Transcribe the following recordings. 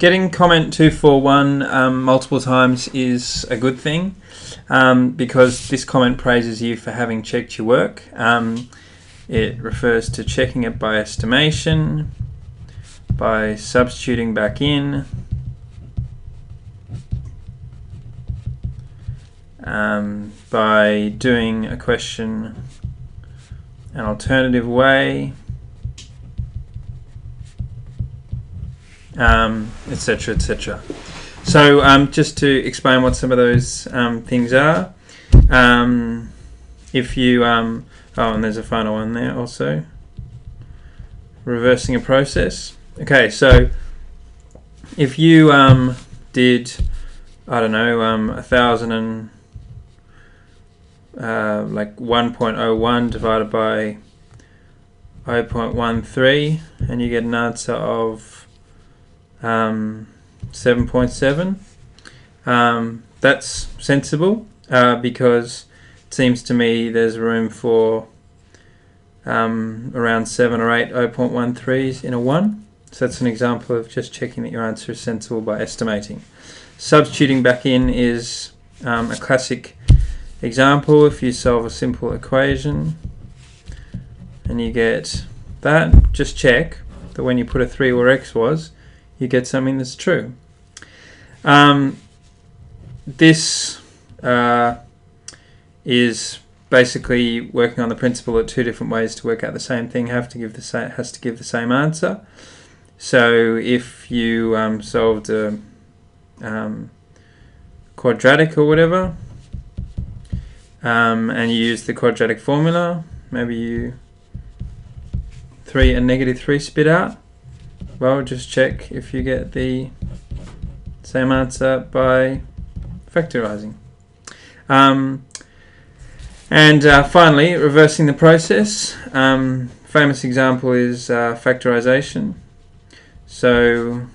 Getting comment 241 multiple times is a good thing because this comment praises you for having checked your work. It refers to checking it by estimation, by substituting back in, by doing a question an alternative way, etc, etc. So just to explain what some of those things are, if you oh, and there's a final one there also, reversing a process. Okay, so if you did, I don't know, 1,000 and like 1.01 divided by 0.13, and you get an answer of 7.7. That's sensible because it seems to me there's room for around 7 or 8 0.13s in a 1. So that's an example of just checking that your answer is sensible by estimating. Substituting back in is a classic example. If you solve a simple equation and you get that, just check that when you put a 3 where x was, you get something that's true. This is basically working on the principle that two different ways to work out the same thing has to give the same answer. So if you solved a quadratic or whatever, and you use the quadratic formula, maybe you 3 and -3 spit out, well, just check if you get the same answer by factorizing. And finally, reversing the process. Famous example is factorization. So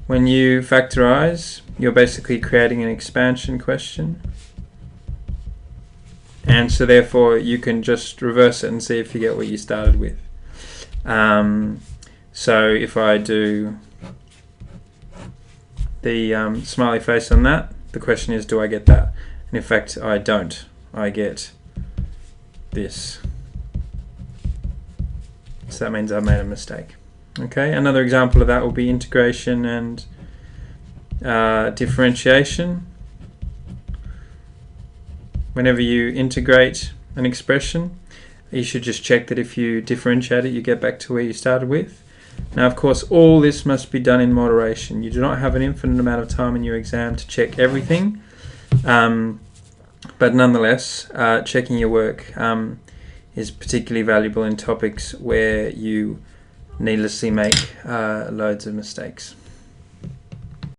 when you factorize, you're basically creating an expansion question, and so therefore you can just reverse it and see if you get what you started with. So if I do the smiley face on that, the question is, do I get that? And in fact I don't. I get this. So that means I've made a mistake. Okay, another example of that will be integration and differentiation. Whenever you integrate an expression, you should just check that if you differentiate it, you get back to where you started with. Now, of course, all this must be done in moderation. You do not have an infinite amount of time in your exam to check everything, but nonetheless, checking your work is particularly valuable in topics where you needlessly make loads of mistakes.